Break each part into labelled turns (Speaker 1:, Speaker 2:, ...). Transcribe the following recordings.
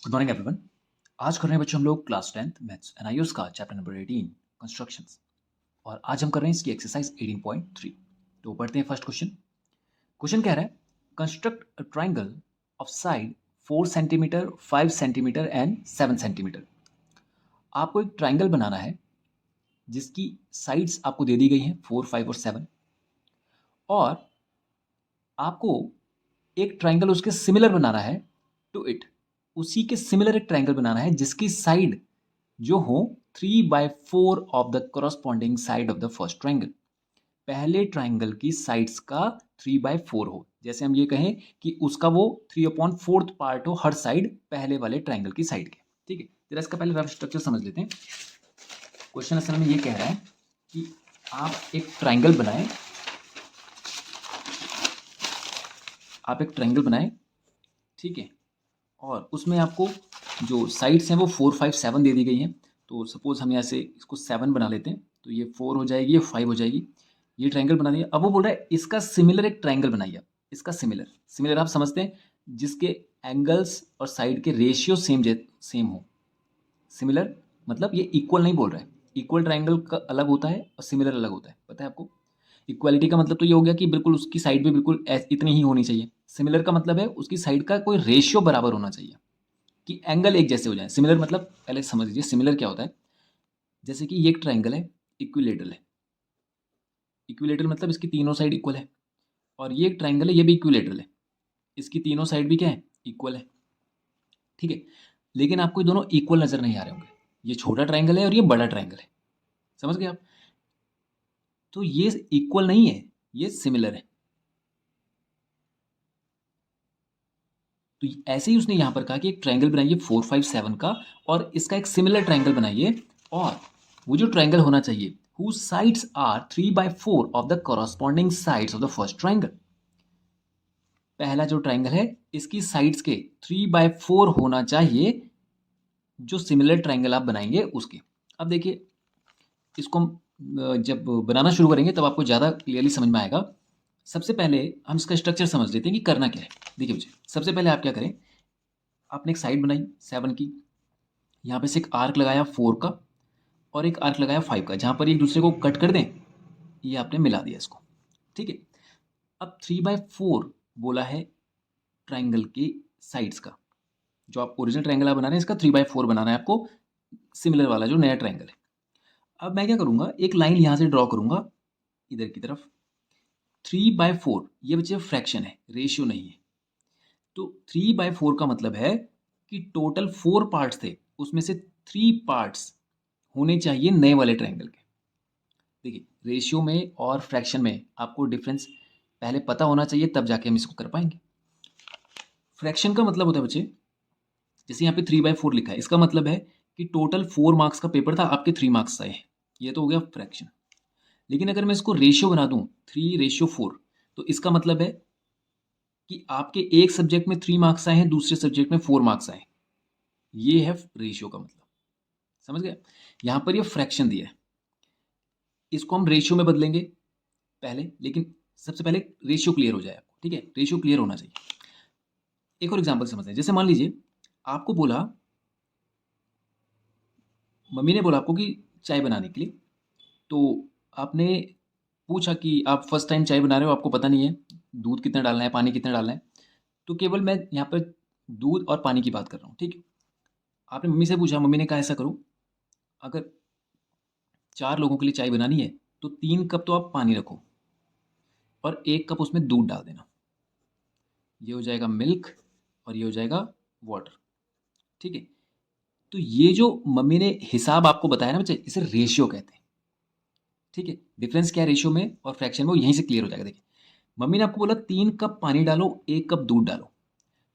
Speaker 1: Good morning everyone. आज कर रहे हैं बच्चों हम लोग क्लास 10th मैथ्स एनआईओएस का चैप्टर नंबर 18 कंस्ट्रक्शंस। और आज हम कर रहे हैं इसकी एक्सरसाइज 18.3। तो पढ़ते हैं फर्स्ट क्वेश्चन। क्वेश्चन कह रहा है construct a triangle of side 4 centimetre 5 centimetre and 7 centimetre. आपको एक ट्राइंगल बनाना है जिसकी साइड्स आपको दे दी गई हैं 4, 5 और 7, और आपको एक ट्राइंगल उसके सिमिलर बनाना है टू इट। उसी के सिमिलर एक ट्राइंगल बनाना है जिसकी साइड जो हो 3/4 of the corresponding side of the first triangle. पहले ट्राइंगल की साइड्स का 3/4 हो। जैसे हम ये कहें कि उसका वो 3/4 पार्ट हो हर साइड पहले वाले ट्राइंगल की साइड के। ठीक है, जरा इसका पहले रफ स्ट्रक्चर समझ लेते हैं। क्वेश्चन असल में ये कह रहा है कि आप एक ट्राइंगल बनाएं, ठीक है, और उसमें आपको जो साइड्स हैं वो 4, 5, 7 दे दी गई हैं। तो सपोज हम यहाँ से इसको 7 बना लेते हैं, तो ये 4 हो जाएगी, ये 5 हो जाएगी, ये ट्राइंगल बना दिया। अब वो बोल रहा है इसका सिमिलर एक ट्राइंगल बनाइए। इसका सिमिलर आप समझते हैं जिसके एंगल्स और साइड के रेशियो सेम हो। सिमिलर मतलब ये इक्वल नहीं बोल रहा है। इक्वल ट्राइंगल का अलग होता है और सिमिलर अलग होता है, पता है आपको। इक्वालिटी का मतलब तो ये हो गया कि बिल्कुल उसकी साइड भी बिल्कुल इतनी ही होनी चाहिए। सिमिलर का मतलब है उसकी साइड का कोई रेशियो बराबर होना चाहिए कि एंगल एक जैसे हो जाए। सिमिलर मतलब पहले समझ लीजिए सिमिलर क्या होता है। जैसे कि ये एक ट्राइंगल है, इक्विलेटरल है। इक्विलेटरल मतलब इसकी तीनों साइड इक्वल है, और ये एक ट्राइंगल है, ये भी इक्विलेटरल है, इसकी तीनों साइड भी क्या है, इक्वल है। ठीक है, लेकिन आपको ये दोनों इक्वल नजर नहीं आ रहे होंगे। ये छोटा ट्राइंगल है और ये बड़ा ट्राइंगल है, समझ गए आप। तो ये इक्वल नहीं है, ये सिमिलर है। तो ऐसे ही उसने यहां पर कहा कि एक ट्राइंगल बनाइए 4, 5, 7 का, और इसका एक सिमिलर ट्राइंगल बनाइए, और वो जो ट्राइंगल होना चाहिए whose sides are 3/4 of the corresponding sides of the first triangle। पहला जो ट्राइंगल है इसकी साइड्स के 3/4 होना चाहिए जो सिमिलर ट्राइंगल आप बनाएंगे उसके। अब देखिए इसको हम जब बनाना शुरू करेंगे तब आपको ज़्यादा क्लियरली समझ में आएगा। सबसे पहले हम इसका स्ट्रक्चर समझ लेते हैं कि करना क्या है। देखिए मुझे सबसे पहले आप क्या करें, आपने एक साइड बनाई 7 की, यहाँ पे से एक आर्क लगाया 4 का और एक आर्क लगाया 5 का, जहाँ पर एक दूसरे को कट कर दें, ये आपने मिला दिया इसको। ठीक है, अब 3/4 बोला है ट्राइंगल की साइड्स का। जो आप ओरिजिनल ट्राइंगल आप बना रहे हैं इसका 3/4 बनाना है आपको, सिमिलर वाला जो नया ट्राइंगल है। अब मैं क्या करूँगा, एक लाइन यहाँ से ड्रॉ करूँगा इधर की तरफ। 3/4 ये बच्चे फ्रैक्शन है, रेशियो नहीं है। तो 3/4 का मतलब है कि टोटल 4 पार्ट्स थे, उसमें से 3 पार्ट्स होने चाहिए नए वाले ट्राइंगल के। देखिए रेशियो में और फ्रैक्शन में आपको डिफरेंस पहले पता होना चाहिए, तब जाके हम इसको कर पाएंगे। फ्रैक्शन का मतलब होता है बच्चे, जैसे यहाँ पे 3/4 लिखा है, इसका मतलब है कि टोटल 4 मार्क्स का पेपर था, आपके 3 मार्क्स आए हैं, ये तो हो गया फ्रैक्शन। लेकिन अगर मैं इसको रेशियो बना दूं 3/4, तो इसका मतलब है कि आपके एक सब्जेक्ट में 3 मार्क्स आए हैं, दूसरे सब्जेक्ट में 4 मार्क्स आए हैं। ये है रेशियो का मतलब, समझ गए। यहां पर ये फ्रैक्शन दिया है, इसको हम रेशियो में बदलेंगे पहले, लेकिन सबसे पहले रेशियो क्लियर हो जाए आपको। ठीक है, रेशियो क्लियर होना चाहिए। एक और एग्जांपल समझते हैं। जैसे मान लीजिए आपको बोला, मम्मी ने बोला आपको कि चाय बनाने के लिए, तो आपने पूछा कि आप फर्स्ट टाइम चाय बना रहे हो, आपको पता नहीं है दूध कितना डालना है, पानी कितना डालना है। तो केवल मैं यहाँ पर दूध और पानी की बात कर रहा हूँ। ठीक है, आपने मम्मी से पूछा, मम्मी ने कहा ऐसा करो, अगर 4 लोगों के लिए चाय बनानी है तो 3 कप तो आप पानी रखो और 1 कप उसमें दूध डाल देना। ये हो जाएगा मिल्क और ये हो जाएगा वाटर। ठीक है, तो ये जो मम्मी ने हिसाब आपको बताया ना बच्चे, इसे रेशियो कहते हैं। ठीक है, डिफरेंस क्या है रेशियो में और फ्रैक्शन में, वो यहीं से क्लियर हो जाएगा। देखिए मम्मी ने आपको बोला 3 कप पानी डालो, 1 कप दूध डालो।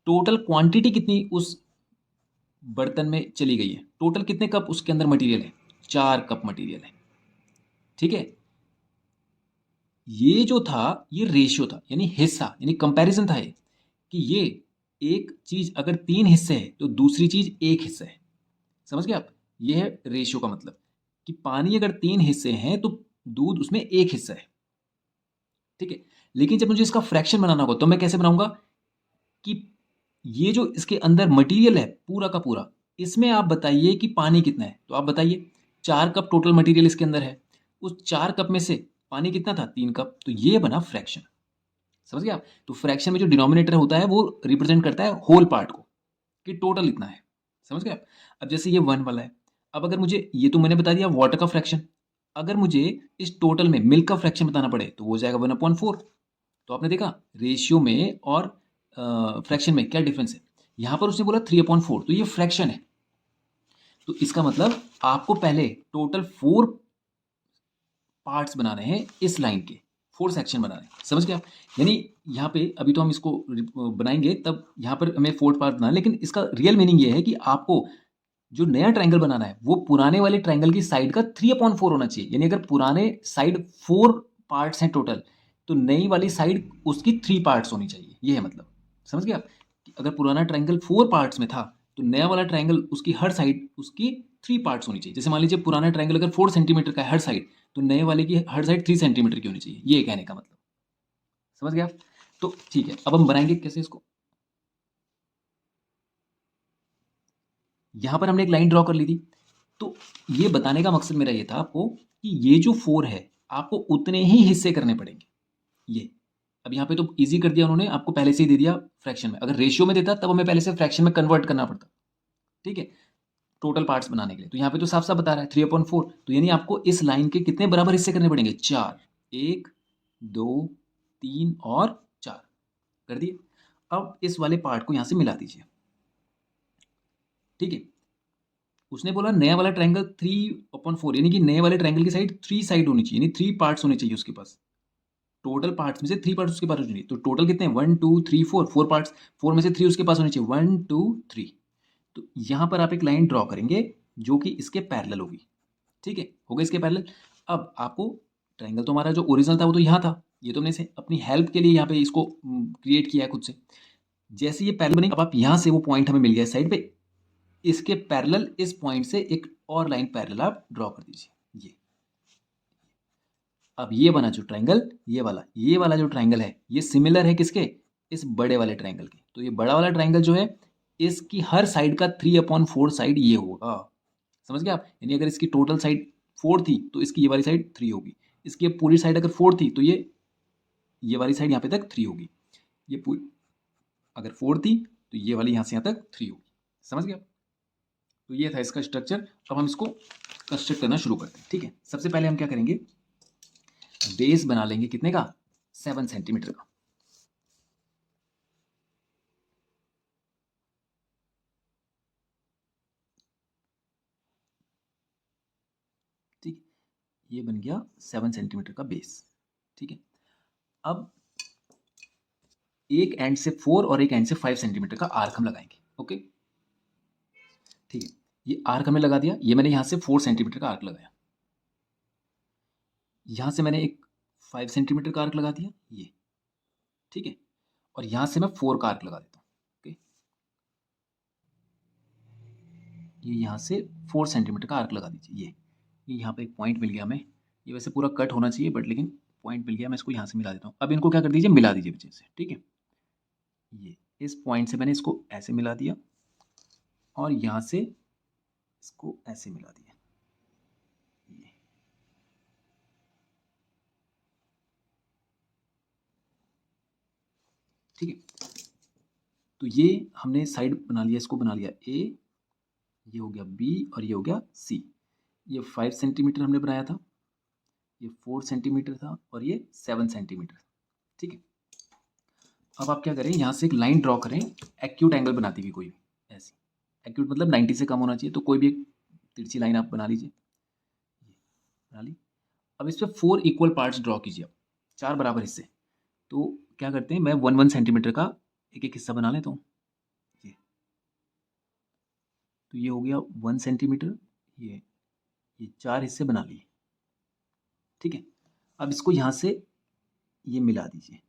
Speaker 1: टोटल क्वांटिटी कितनी उस बर्तन में चली गई है, टोटल कितने कप उसके अंदर मटेरियल है, 4 कप मटेरियल है। ठीक है, ये जो था ये रेशियो था, यानी हिस्सा, यानी कंपैरिजन था ये, कि ये एक चीज अगर 3 हिस्से है तो दूसरी चीज 1 हिस्सा है। समझ गए आप, ये है रेशियो का मतलब, कि पानी अगर 3 हिस्से हैं तो दूध उसमें 1 हिस्सा है। ठीक है, लेकिन जब मुझे इसका फ्रैक्शन बनाना होगा तो मैं कैसे बनाऊंगा कि ये जो इसके अंदर मटेरियल है पूरा का पूरा, इसमें आप बताइए कि पानी कितना है। तो आप बताइए 4 कप टोटल मटेरियल इसके अंदर है, उस 4 कप में से पानी कितना था? 3 कप। तो ये बना फ्रैक्शन। समझ गए आप? तो फ्रैक्शन में जो डिनोमिनेटर होता है वो रिप्रेजेंट करता है होल पार्ट को, कि टोटल इतना है। समझ गए आप? अब जैसे ये 1 वाला है, अब अगर मुझे, ये तो मैंने बता दिया वाटर का फ्रैक्शन, अगर मुझे इस टोटल में मिल्क का फ्रैक्शन बताना पड़े तो वो हो जाएगा 1/4। तो आपने देखा रेशियो में और फ्रैक्शन में क्या डिफरेंस है। यहाँ पर उसने बोला 3/4, तो ये फ्रैक्शन है। तो इसका मतलब आपको पहले टोटल 4 पार्ट्स बनाने हैं इस लाइन के, 4 सेक्शन बनाने हैं। समझ गए आप? यानी यहाँ पे अभी तो हम इसको बनाएंगे, तब यहाँ पर हमें 4 पार्ट बनाना है, लेकिन इसका रियल मीनिंग ये है कि आपको जो नया ट्रायंगल बनाना है वो पुराने वाले ट्रायंगल की साइड का 3/4 होना चाहिए। यानी अगर पुराने साइड 4 पार्ट्स हैं टोटल, तो नई वाली साइड उसकी 3 पार्ट्स होनी चाहिए। ये है मतलब। समझ गए आप? कि अगर पुराना ट्रायंगल 4 पार्ट्स में था, तो नया वाला ट्रायंगल उसकी हर साइड उसकी 3 पार्ट्स होनी चाहिए। जैसे मान लीजिए पुराना ट्रायंगल अगर 4 सेंटीमीटर का है हर साइड, तो नए वाले की हर साइड 3 सेंटीमीटर की होनी चाहिए। ये कहने का मतलब। समझ गए आप? तो ठीक है, अब हम बनाएंगे कैसे इसको। यहां पर हमने एक लाइन ड्रॉ कर ली थी। तो ये बताने का मकसद मेरा ये था आपको कि ये जो 4 है, आपको उतने ही हिस्से करने पड़ेंगे। ये अब यहाँ पे तो इजी कर दिया उन्होंने, आपको पहले से ही दे दिया फ्रैक्शन में। अगर रेशियो में देता तब हमें पहले से फ्रैक्शन में कन्वर्ट करना पड़ता। ठीक है, टोटल पार्ट्स बनाने के लिए। तो यहाँ पे तो साफ साफ बता रहा है 3/4। तो यानी आपको इस लाइन के कितने बराबर हिस्से करने पड़ेंगे? 4। 1 2 3 और 4 कर दिए। अब इस वाले पार्ट को यहाँ से मिला दीजिए। ठीक है, उसने बोला नया वाला ट्रायंगल 3/4, यानी कि नए वाले ट्रायंगल की साइड 3 साइड होनी चाहिए, यानी 3 पार्ट्स होने चाहिए उसके पास। टोटल पार्ट्स में से 3 पार्ट्स उसके पास होने चाहिए। तो टोटल कितने हैं? 1 2 3 4, 4 पार्ट्स। 4 में से 3 उसके पास होने चाहिए। 1 2 3। तो यहाँ पर आप एक लाइन ड्रॉ करेंगे जो कि इसके पैरेलल होगी। ठीक है, हो गया इसके पैरेलल। अब आपको ट्रायंगल तो हमारा जो ओरिजिनल था वो तो यहाँ था, ये तो हमने से अपनी हेल्प के लिए यहाँ पे इसको क्रिएट किया है खुद से। जैसे ये पैरेलल बनेगा, अब आप यहाँ से वो पॉइंट हमें मिल गया साइड पे, इसके पैरेलल इस पॉइंट से एक और लाइन पैरेलल आप ड्रॉ कर दीजिए। ये अब ये बना जो ट्रायंगल, ये वाला जो ट्रायंगल है, ये सिमिलर है किसके? इस बड़े वाले ट्रायंगल के। तो ये बड़ा वाला ट्रायंगल जो है, इसकी हर साइड का 3/4 साइड ये होगा। समझ गए आप? यानी अगर इसकी टोटल साइड 4 थी तो इसकी ये वाली साइड 3 होगी। इसकी पूरी साइड अगर 4 थी तो ये वाली साइड यहाँ पे तक 3 होगी। ये पूरी अगर 4 थी तो ये वाली यहाँ से यहाँ तक 3 होगी। समझ गए आप? तो ये था इसका स्ट्रक्चर। अब हम इसको कंस्ट्रक्ट करना शुरू करते हैं। ठीक है, सबसे पहले हम क्या करेंगे, बेस बना लेंगे कितने का? 7 सेंटीमीटर का। ठीक, ये बन गया 7 सेंटीमीटर का बेस। ठीक है, अब एक एंड से 4 और एक एंड से 5 सेंटीमीटर का आर्क हम लगाएंगे। ओके, ठीक है, ये आर्क हमने लगा दिया। ये मैंने यहाँ से 4 सेंटीमीटर का आर्क लगाया। यहाँ से मैंने एक 5 सेंटीमीटर का आर्क लगा दिया ये। ठीक है, और यहाँ से मैं 4 का आर्क लगा देता हूँ। ओके, ये यहाँ से 4 सेंटीमीटर का आर्क लगा दीजिए। ये यहाँ पे एक पॉइंट मिल गया हमें। ये वैसे पूरा कट होना चाहिए बट लेकिन पॉइंट मिल गया, मैं इसको यहाँ से मिला देता हूँ। अब इनको क्या कर दीजिए, मिला दीजिए पीछे से। ठीक है, ये इस पॉइंट से मैंने इसको ऐसे मिला दिया और यहाँ से इसको ऐसे मिला दिया। ये ठीक है, तो ये हमने साइड बना लिया, इसको बना लिया ए, ये हो गया बी और ये हो गया सी। ये 5 सेंटीमीटर हमने बनाया था, ये 4 सेंटीमीटर था और ये 7 सेंटीमीटर। ठीक है, अब आप क्या करें, यहाँ से एक लाइन ड्रॉ करें एक्यूट एंगल बनाती हुई, कोई भी ऐसी। एक्यूट मतलब 90 से कम होना चाहिए, तो कोई भी एक तिरछी लाइन आप बना लीजिए। बना ली। अब इस पर 4 इक्वल पार्ट्स ड्रॉ कीजिए आप, 4 बराबर हिस्से। तो क्या करते हैं, मैं 1 सेंटीमीटर का एक एक हिस्सा बना लेता हूँ। तो ये हो गया 1 सेंटीमीटर। ये 4 हिस्से बना लिए। ठीक है, अब इसको यहाँ से ये मिला दीजिए।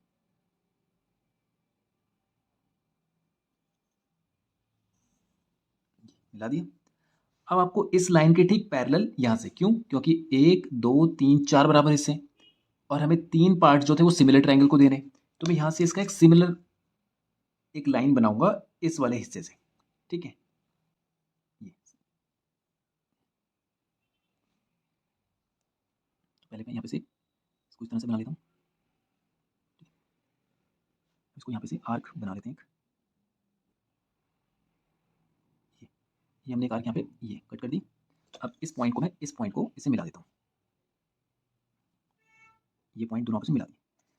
Speaker 1: मिला दिया। अब आपको इस लाइन के ठीक पैरेलल यहाँ से, क्यों? क्योंकि 1 2 3 4 बराबर हिस्से और हमें 3 पार्ट जो थे वो सिमिलर ट्रायंगल को देने। तो मैं यहाँ से इसका एक सिमिलर एक लाइन बनाऊंगा इस वाले हिस्से से, ठीक है। ये तो पहले मैं यहाँ पे से इसको इस तरह से बना लेता हूँ, इसको यहाँ पे से आर्क बना लेते हैं एक। ये हमने एक आर्क यहाँ पे ये कट कर दी। अब इस पॉइंट को मैं इस पॉइंट को इससे मिला देता हूँ, ये पॉइंट दोनों आपस में मिला दिए।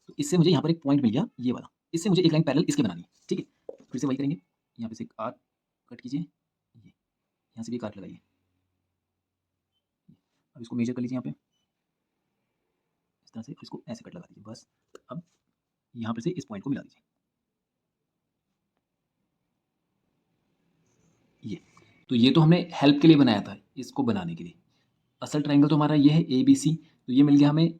Speaker 1: तो इससे मुझे यहाँ पर एक पॉइंट मिल गया ये वाला, इससे मुझे एक लाइन पैरेलल इसके बनानी है, ठीक है। फिर से वही करेंगे, यहाँ पे से एक आर्क कट कीजिए, ये यहाँ से भी एक आर्क लगाइए। अब इसको मेजर कर लीजिए यहाँ पे इस तरह से, इसको ऐसे कट लगा दीजिए बस। अब यहाँ पे से इस पॉइंट को मिला दीजिए, ये। तो ये तो हमने हेल्प के लिए बनाया था, इसको बनाने के लिए। असल ट्रायंगल तो हमारा ये है ए बी सी, तो ये मिल गया हमें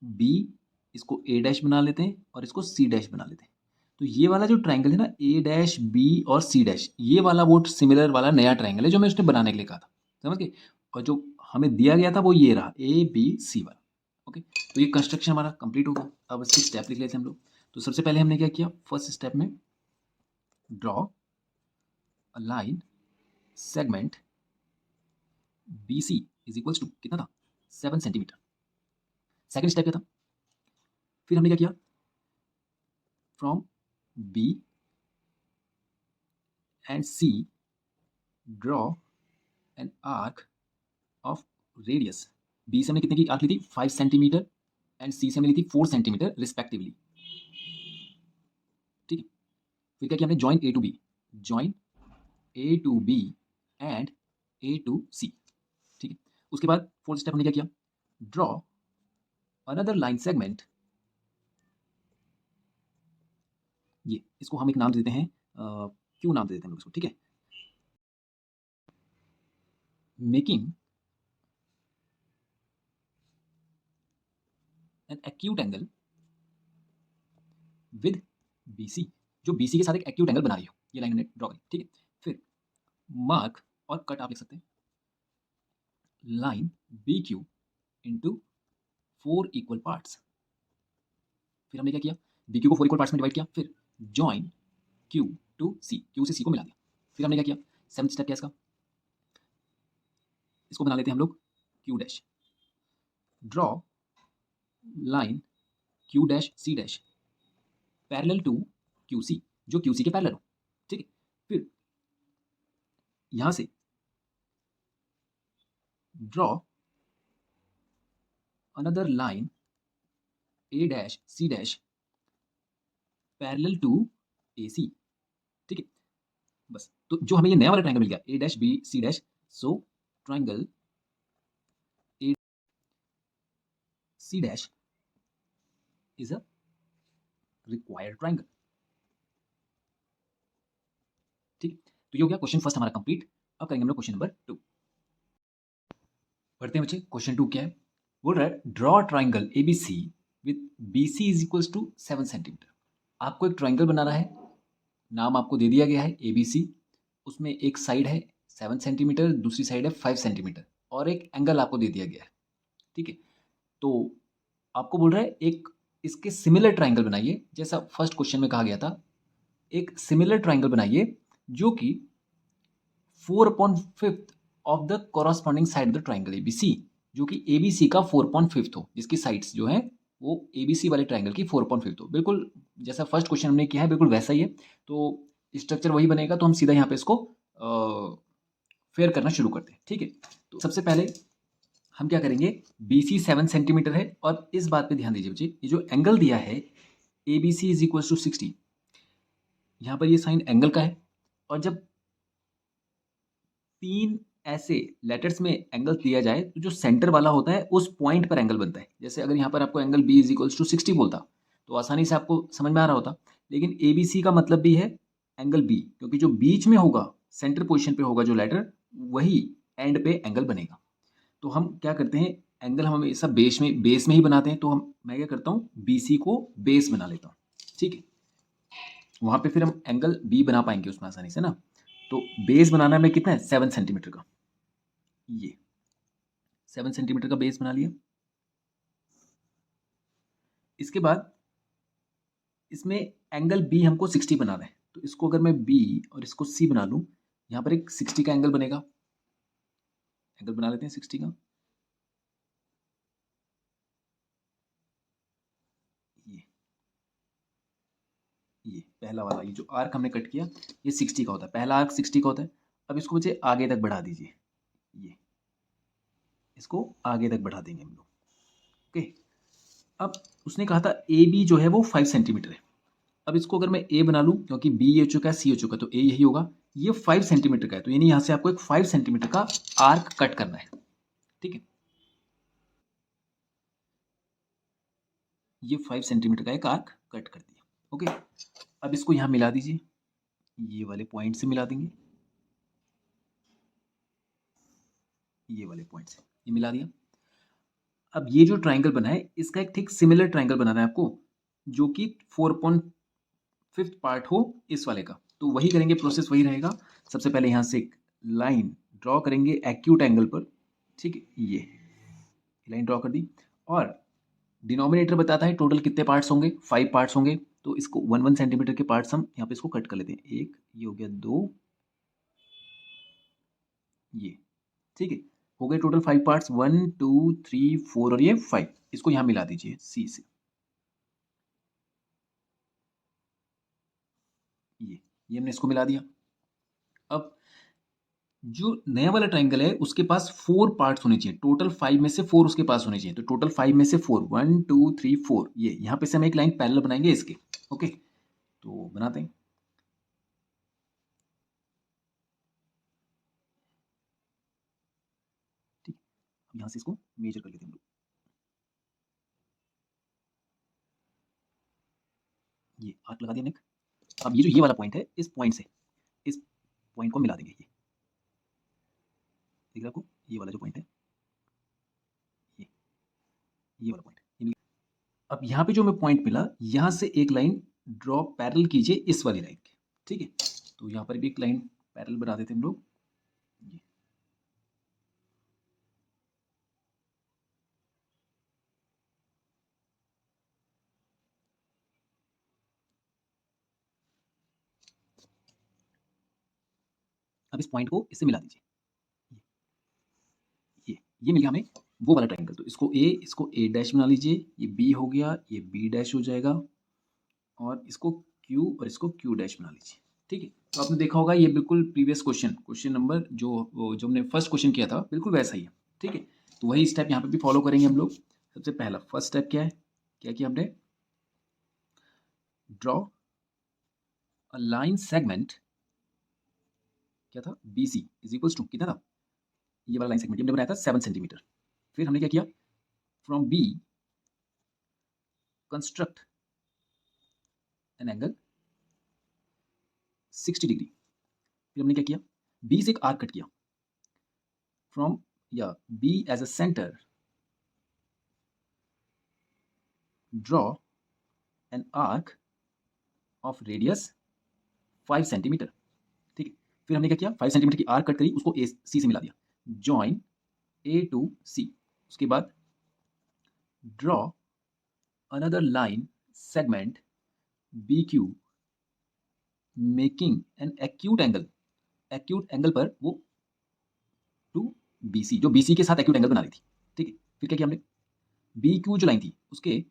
Speaker 1: बी, इसको ए डैश बना लेते हैं और इसको सी डैश बना लेते हैं। तो ये वाला जो ट्रायंगल है ना, ए डैश बी और सी डैश, ये वाला वो सिमिलर वाला नया ट्रायंगल है जो मैं उसने बनाने के लिए कहा था, समझ गए। और जो हमें दिया गया था वो ये रहा, ए बी सी वाला। ओके, तो ये कंस्ट्रक्शन हमारा कंप्लीट हो गया। अब इसकी स्टेप लिख लेते हैं हम लोग। तो सबसे पहले हमने क्या किया, फर्स्ट स्टेप में draw a line segment B C is equals to कितना था, 7 सेंटीमीटर। सेकंड स्टेप क्या था, फिर हमने क्या किया, from B and C draw an arc of radius. B से हमने कितने की आर्क ली थी, 5 सेंटीमीटर, एंड सी से हमने ली थी 4 सेंटीमीटर रिस्पेक्टिवली, ठीक है। फिर क्या किया हमने, join A to B, join A to B and A to C, ठीक है। उसके बाद फोर्थ स्टेप हमने क्या किया, ड्रॉ अनदर लाइन सेगमेंट, ये इसको हम एक नाम दे देते हैं, क्यू नाम दे देते हैं हम लोग इसको, ठीक है। Making an acute angle with BC, जो BC के साथ एक एक्यूट एंगल बना रही हो, ये लाइन हमने ड्रॉ करी, ठीक है। फिर मार्क और कट आप लिख सकते हैं, line BQ into 4 equal parts. फिर हमने क्या किया, BQ को 4 इक्वल पार्ट्स में डिवाइड किया, फिर join Q to C, Q से C को मिला दिया। फिर हमने क्या किया, सेवंथ स्टेप क्या इसका, इसको बना लेते हैं हम लोग Q dash, draw line Q dash C dash parallel to QC, जो QC के पैरेलल हो, ठीक है। फिर यहां से draw another line A dash C dash parallel to AC, ठीक है। बस, तो जो हमें ये नया वाला ट्रायंगल मिल गया, A dash B C dash, so triangle A C dash is a required triangle, ठीक है। तो ये हो गया क्वेश्चन फर्स्ट हमारा कंप्लीट। अब करेंगे हम लोग क्वेश्चन नंबर 2। पढ़ते हैं बच्चे, क्वेश्चन 2 क्या है, बोल रहा है draw triangle ABC with BC is equals to 7 centimetre. आपको एक ट्राइंगल बनाना है, नाम आपको दे दिया गया है ABC, उसमें एक साइड है 7 सेंटीमीटर, दूसरी साइड है 5 सेंटीमीटर, और एक एंगल आपको दे दिया गया है, ठीक है। तो आपको बोल रहा है एक इसके सिमिलर ट्राइंगल बनाइए, जैसा फर्स्ट क्वेश्चन में कहा गया था, एक सिमिलर ट्राइंगल बनाइए जो कि 4/5 of the corresponding side of the triangle ABC, जो कि ABC का 4/5 हो, जिसकी साइड्स जो है वो ABC वाले ट्राइंगल की 4/5 हो। बिल्कुल जैसा फर्स्ट क्वेश्चन हमने किया है, बिल्कुल वैसा ही है। तो स्ट्रक्चर वही बनेगा, तो हम सीधा यहाँ पे इसको फेयर करना शुरू करते हैं, ठीक है। तो सबसे पहले हम क्या करेंगे, BC 7 सेंटीमीटर है, और इस बात पे ध्यान दीजिए बच्चे, ये जो एंगल दिया है ABC इज इक्वल टू 60, यहाँ पर ये साइन एंगल का है, और जब 3 ऐसे लेटर्स में एंगल दिया जाए तो जो सेंटर वाला होता है उस पॉइंट पर एंगल बनता है। जैसे अगर यहाँ पर आपको angle B is equals to 60 बोलता तो आसानी से आपको समझ में आ रहा होता, लेकिन ABC का मतलब भी है एंगल B, क्योंकि जो बीच में होगा, सेंटर पोजिशन पे होगा जो लेटर, वही एंड पे एंगल बनेगा। तो हम क्या करते हैं, एंगल हम हमेशा बेस में ही बनाते हैं, तो मैं क्या करता हूँ, BC को बेस बना लेता हूँ, ठीक है। वहाँ पे फिर हम एंगल B बना पाएंगे उसमें आसानी से ना। तो बेस बनाना में कितना है, 7 सेंटीमीटर का, ये 7 सेंटीमीटर का बेस बना लिया। इसके बाद इसमें एंगल B हमको 60 बनाना है, तो इसको अगर मैं बी और इसको सी बना लूँ, यहाँ पर एक 60 का एंगल बनेगा। एंगल बना लेते हैं 60 का। ये पहला वाला, ये जो आर्क हमने कट किया, ये 60 का होता है। पहला आर्क 60 का होता है। अब इसको बच्चे आगे तक बढ़ा दीजिए। ये इसको आगे तक बढ़ा देंगे हम लोग। ओके, अब उसने कहा था ए बी जो है वो 5 सेंटीमीटर है। अब इसको अगर मैं ए बना लूँ, क्योंकि बी हो चुका है, सी हो चुका है, तो ए यही होगा। ये 5 सेंटीमीटर का है, तो यानी यहाँ से आपको एक 5 सेंटीमीटर का आर्क कट करना है। ठीक है, ये 5 सेंटीमीटर का एक आर्क कट कर दिया। ओके, अब इसको यहाँ मिला दीजिए, ये वाले पॉइंट से मिला देंगे, ये वाले पॉइंट से ये मिला दिया। अब ये जो ट्राइंगल बना है, इसका एक ठीक सिमिलर ट्राइंगल बनाना है आपको, जो कि 4.5 पार्ट हो इस वाले का। तो वही करेंगे, प्रोसेस वही रहेगा। सबसे पहले यहाँ से एक लाइन ड्रॉ करेंगे एक्यूट एंगल पर। ठीक है, ये लाइन ड्रॉ कर दी, और डिनोमिनेटर बताता है टोटल कितने पार्ट्स होंगे, 5 पार्ट्स होंगे। तो इसको 1 सेंटीमीटर के पार्ट्स हम यहाँ पे इसको कट कर लेते हैं। एक ये हो गया, 2 ये। ठीक है, हो गए टोटल 5 पार्ट्स, 1 2 3 4 और ये 5। इसको यहाँ मिला दीजिए सी से। ये हमने इसको मिला दिया। अब जो नया वाला ट्राइंगल है, उसके पास 4 पार्ट्स होने चाहिए। टोटल 5 में से 4 उसके पास होने चाहिए। तो टोटल 5 में से 4, 1 2 3 4, ये यहाँ पे से हम एक लाइन पैरेलल बनाएंगे इसके। ओके, तो बनाते हैं। ठीक, अब यहाँ से इसको मेजर कर लेते हैं हम लोग। ये आर्क लगा दिया नेक। अब ये जो ये वाला पॉइंट है, इस पॉइंट से इस पॉइंट को मिला देंगे। ये देख रहे आपको, ये वाला जो पॉइंट है, ये वाला पॉइंट, ये मिला। अब यहाँ पे जो हमें पॉइंट मिला, यहाँ से एक लाइन ड्रॉ पैरेलल कीजिए इस वाली लाइन के। ठीक है, तो यहाँ पर भी एक लाइन पैरेलल बना देते हैं हम लोग। ये अब इस पॉइंट को इससे मिला दीजिए। ये मिल गया हमें वो वाला ट्राइंगल। तो इसको ए डैश बना लीजिए, ये बी हो गया, ये बी डैश हो जाएगा, और इसको क्यू और इसको क्यू डैश बना लीजिए। ठीक है, तो आपने देखा होगा, ये बिल्कुल प्रीवियस क्वेश्चन नंबर जो हमने फर्स्ट क्वेश्चन किया था, बिल्कुल वैसा ही है। ठीक है, तो वही स्टेप यहाँ पे भी फॉलो करेंगे हम लोग। सबसे पहला फर्स्ट स्टेप क्या है, क्या किया हमने, ड्रॉ अ लाइन सेगमेंट, क्या था, B C is equals to कितना था, ये वाला लाइन सेगमेंट हमने बनाया था 7 सेंटीमीटर। फिर हमने क्या किया, from B construct an angle 60 degree. फिर हमने क्या किया, बी से एक आर्क कट किया, फ्रॉम या B as a centre draw an arc of radius 5 centimetre. ठीक है, फिर हमने क्या किया, 5 सेंटीमीटर की आर्क कट करी, उसको ए सी से मिला दिया, जॉइन ए टू सी। उसके बाद draw another line segment B Q making an acute angle पर वो टू बी सी, जो बी सी के साथ एक्यूट एंगल बना रही थी। ठीक है, फिर क्या किया हमने, बी क्यू जो लाइन थी उसके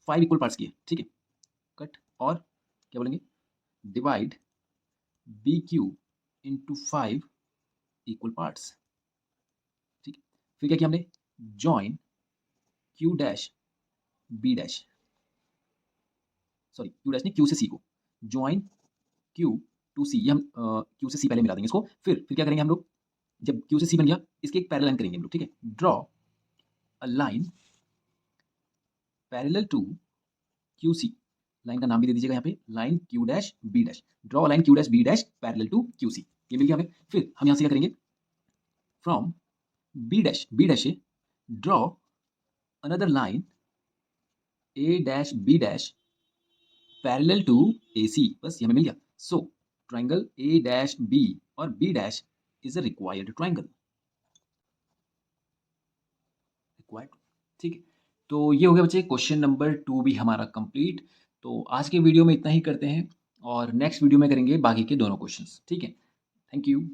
Speaker 1: 5 इक्वल पार्ट्स किए। ठीक है, कट, और क्या बोलेंगे, divide B Q into 5 equal parts. ठीक है, फिर क्या किया हमने, join Q dash B dash, sorry Q dash नहीं, क्यू से सी को, जॉइन क्यू टू सी। ये हम क्यू से सी पहले मिला देंगे इसको। फिर क्या करेंगे हम लोग, जब क्यू से सी बन गया, इसके एक पैरेलल लाइन करेंगे हम लोग। ठीक है, draw a line parallel to Q C, line का नाम भी दे दीजिएगा यहाँ पे, line Q dash B dash, draw line Q dash B dash parallel to Q C. ये मिल गया हमें। फिर हम यहाँ से क्या करेंगे, फ्रॉम बी डैश से draw another line A dash B dash parallel to A C. बस ये हमें मिल गया। So triangle A dash B और B dash is a required triangle. Required, ठीक है। तो ये हो गया बच्चे क्वेश्चन नंबर 2 भी हमारा कंप्लीट। तो आज के वीडियो में इतना ही करते हैं, और नेक्स्ट वीडियो में करेंगे बाकी के दोनों क्वेश्चंस। ठीक है, थैंक यू।